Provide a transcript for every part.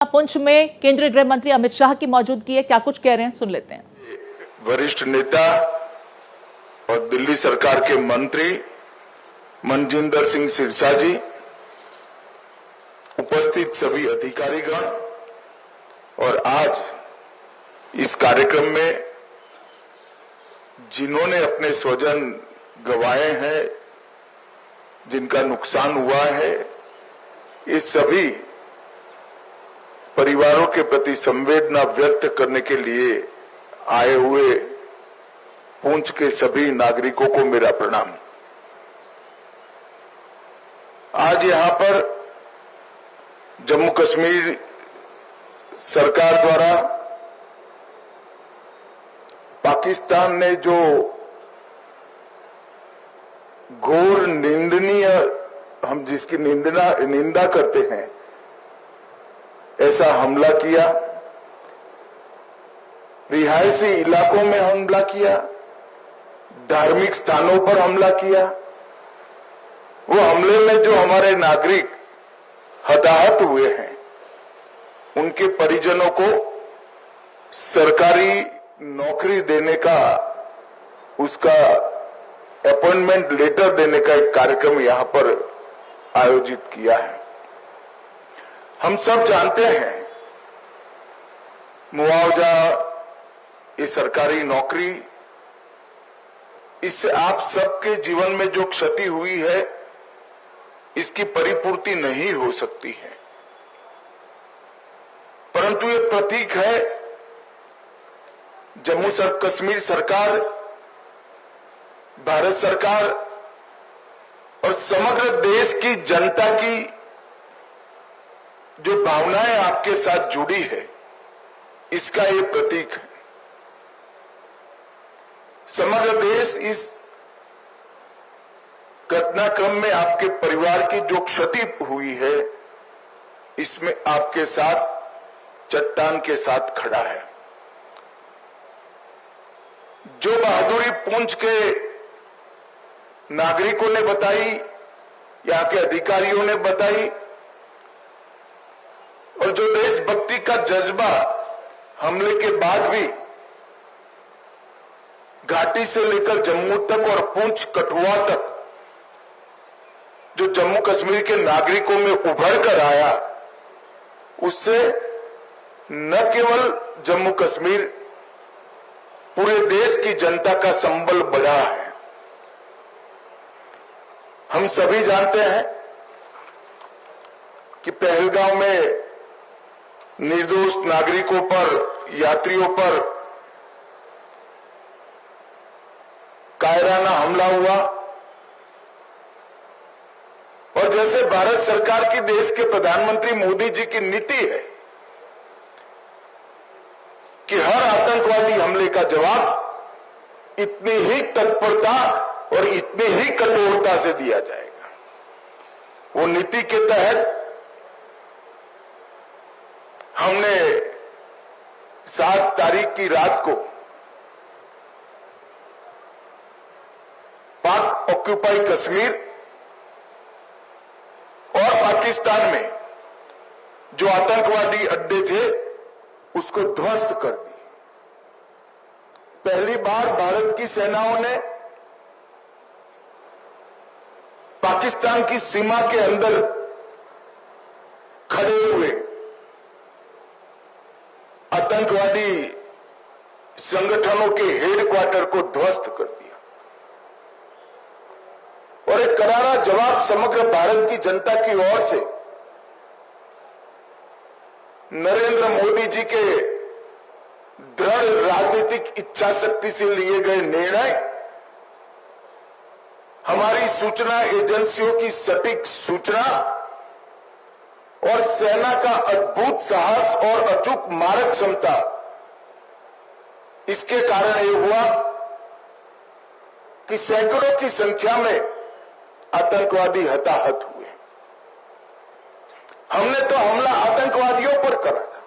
पुंछ में केंद्रीय गृह मंत्री अमित शाह की मौजूदगी है, क्या कुछ कह रहे हैं सुन लेते हैं। वरिष्ठ नेता और दिल्ली सरकार के मंत्री मनजिंदर सिंह सिरसा जी, उपस्थित सभी अधिकारीगण और आज इस कार्यक्रम में जिन्होंने अपने स्वजन गंवाए हैं, जिनका नुकसान हुआ है, इस सभी परिवारों के प्रति संवेदना व्यक्त करने के लिए आए हुए पुंछ के सभी नागरिकों को मेरा प्रणाम। आज यहां पर जम्मू कश्मीर सरकार द्वारा पाकिस्तान ने जो घोर निंदनीय, हम जिसकी निंदा करते हैं, ऐसा हमला किया, रिहायशी इलाकों में हमला किया, धार्मिक स्थानों पर हमला किया। वो हमले में जो हमारे नागरिक हताहत हुए हैं, उनके परिजनों को सरकारी नौकरी देने का, उसका अपॉइंटमेंट लेटर देने का एक कार्यक्रम यहां पर आयोजित किया है। हम सब जानते हैं मुआवजा, ये सरकारी नौकरी, इससे आप सबके जीवन में जो क्षति हुई है, इसकी परिपूर्ति नहीं हो सकती है, परंतु ये प्रतीक है जम्मू कश्मीर सरकार, भारत सरकार और समग्र देश की जनता की जो भावनाएं आपके साथ जुड़ी है, इसका ये प्रतीक है। समग्र देश इस घटनाक्रम में आपके परिवार की जो क्षति हुई है, इसमें आपके साथ चट्टान के साथ खड़ा है। जो बहादुरी पुंछ के नागरिकों ने बताई, यहाँ के अधिकारियों ने बताई, और जो देशभक्ति का जज्बा हमले के बाद भी घाटी से लेकर जम्मू तक और पुंछ कठुआ तक जो जम्मू कश्मीर के नागरिकों में उभर कर आया, उससे न केवल जम्मू कश्मीर, पूरे देश की जनता का संबल बढ़ा है। हम सभी जानते हैं कि पहलगांव में निर्दोष नागरिकों पर, यात्रियों पर कायराना हमला हुआ, और जैसे भारत सरकार की, देश के प्रधानमंत्री मोदी जी की नीति है कि हर आतंकवादी हमले का जवाब इतनी ही तत्परता और इतनी ही कठोरता से दिया जाएगा। वो नीति के तहत हमने 7 तारीख की रात को पाक ऑक्यूपाई कश्मीर और पाकिस्तान में जो आतंकवादी अड्डे थे, उसको ध्वस्त कर दी। पहली बार भारत की सेनाओं ने पाकिस्तान की सीमा के अंदर खड़े हुए आतंकवादी संगठनों के हेडक्वार्टर को ध्वस्त कर दिया, और एक करारा जवाब समग्र भारत की जनता की ओर से नरेंद्र मोदी जी के दृढ़ राजनीतिक इच्छा शक्ति से लिए गए निर्णय, हमारी सूचना एजेंसियों की सटीक सूचना और सेना का अद्भुत साहस और अचूक मारक क्षमता, इसके कारण ये हुआ कि सैकड़ों की संख्या में आतंकवादी हताहत हुए। हमने तो हमला आतंकवादियों पर करा था,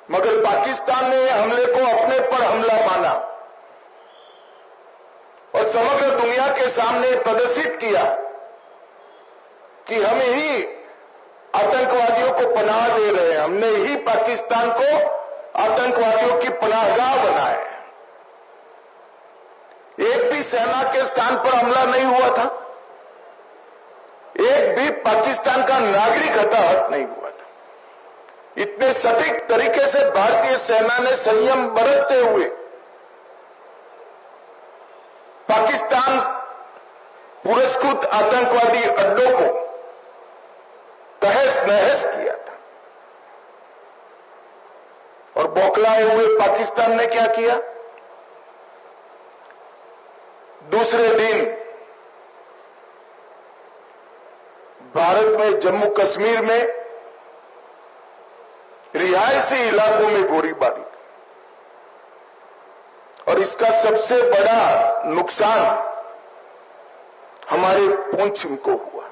मगर पाकिस्तान ने हमले को अपने पर हमला माना और समग्र दुनिया के सामने प्रदर्शित किया कि हम ही आतंकवादियों को पनाह दे रहे हैं, हमने ही पाकिस्तान को आतंकवादियों की पनाहगाह बनाया है। एक भी सेना के स्थान पर हमला नहीं हुआ था, एक भी पाकिस्तान का नागरिक हताहत नहीं हुआ था। इतने सटीक तरीके से भारतीय सेना ने संयम बरतते हुए पाकिस्तान पुरस्कृत आतंकवादी अड्डों को तहस नहस किया था। और बौखलाए हुए पाकिस्तान ने क्या किया? दूसरे दिन भारत में जम्मू कश्मीर में रिहायशी इलाकों में गोलीबारी, और इसका सबसे बड़ा नुकसान हमारे पुंछ को हुआ।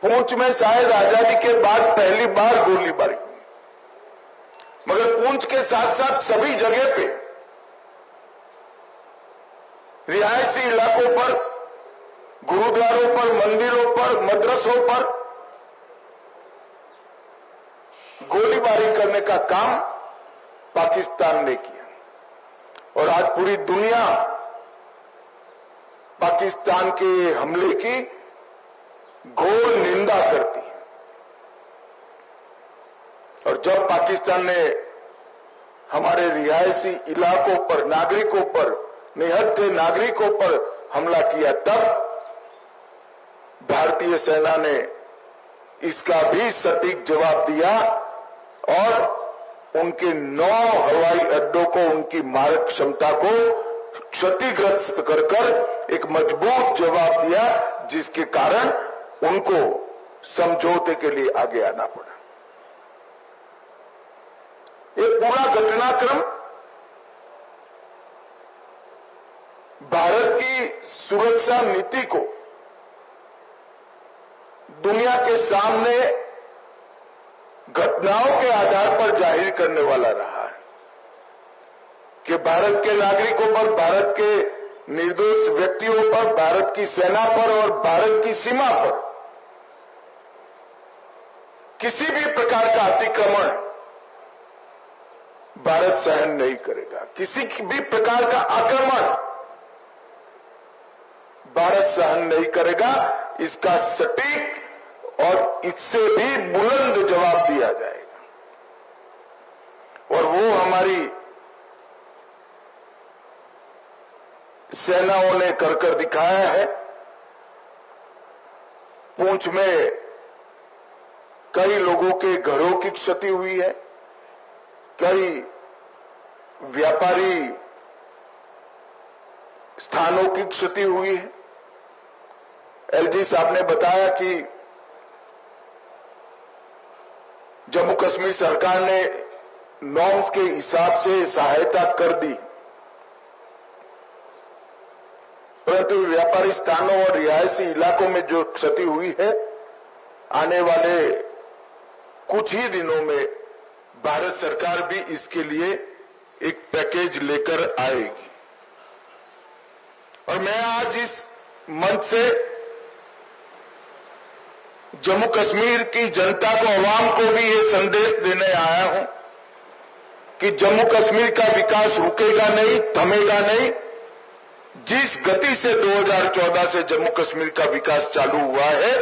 पुंछ में शायद आजादी के बाद पहली बार गोलीबारी हुई, मगर पुंछ के साथ साथ सभी जगह पे रिहायशी इलाकों पर, गुरुद्वारों पर, मंदिरों पर, मदरसों पर गोलीबारी करने का काम पाकिस्तान ने किया। और आज पूरी दुनिया पाकिस्तान के हमले की घोर निंदा करती है। और जब पाकिस्तान ने हमारे रिहायशी इलाकों पर, नागरिकों पर, निहत्थे नागरिकों पर हमला किया, तब भारतीय सेना ने इसका भी सटीक जवाब दिया और उनके 9 हवाई अड्डों को, उनकी मारक क्षमता को क्षतिग्रस्त कर कर एक मजबूत जवाब दिया, जिसके कारण उनको समझौते के लिए आगे आना पड़ा। ये पूरा घटनाक्रम भारत की सुरक्षा नीति को दुनिया के सामने घटनाओं के आधार पर जाहिर करने वाला रहा है कि भारत के नागरिकों पर, भारत के निर्दोष व्यक्तियों पर, भारत की सेना पर और भारत की सीमा पर किसी भी प्रकार का अतिक्रमण भारत सहन नहीं करेगा। किसी भी प्रकार का आक्रमण भारत सहन नहीं करेगा। इसका सटीक और इससे भी बुलंद जवाब दिया जाएगा। और वो हमारी सेनाओं ने कर दिखाया है। पुंछ में कई लोगों के घरों की क्षति हुई है, कई व्यापारी स्थानों की क्षति हुई है। एलजी साहब ने बताया कि जम्मू कश्मीर सरकार ने नॉर्म्स के हिसाब से सहायता कर दी, परंतु व्यापारी स्थानों और रिहायशी इलाकों में जो क्षति हुई है, आने वाले कुछ ही दिनों में भारत सरकार भी इसके लिए एक पैकेज लेकर आएगी। और मैं आज इस मंच से जम्मू कश्मीर की जनता को, आवाम को भी ये संदेश देने आया हूं कि जम्मू कश्मीर का विकास रुकेगा नहीं, थमेगा नहीं। जिस गति से 2014 से जम्मू कश्मीर का विकास चालू हुआ है,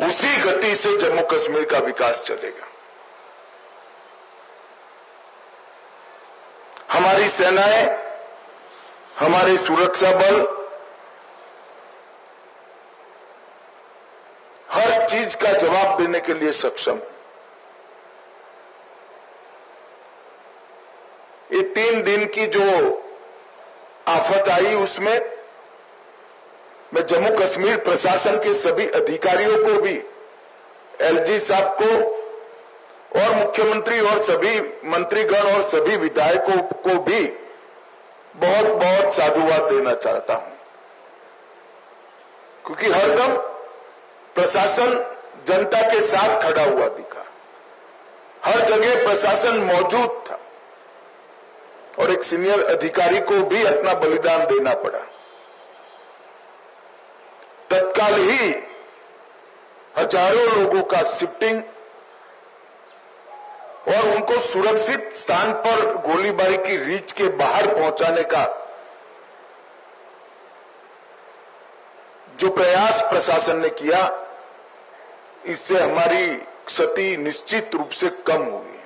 उसी गति से जम्मू कश्मीर का विकास चलेगा। हमारी सेनाएं, हमारे सुरक्षा बल हर चीज का जवाब देने के लिए सक्षम। ये 3 दिन की जो आफत आई, उसमें मैं जम्मू कश्मीर प्रशासन के सभी अधिकारियों को भी, एलजी साहब को और मुख्यमंत्री और सभी मंत्रीगण और सभी विधायकों को भी बहुत बहुत साधुवाद देना चाहता हूं, क्योंकि हरदम प्रशासन जनता के साथ खड़ा हुआ दिखा। हर जगह प्रशासन मौजूद था और एक सीनियर अधिकारी को भी अपना बलिदान देना पड़ा। तत्काल ही हजारों लोगों का शिफ्टिंग और उनको सुरक्षित स्थान पर गोलीबारी की रीच के बाहर पहुंचाने का जो प्रयास प्रशासन ने किया, इससे हमारी क्षति निश्चित रूप से कम होगी।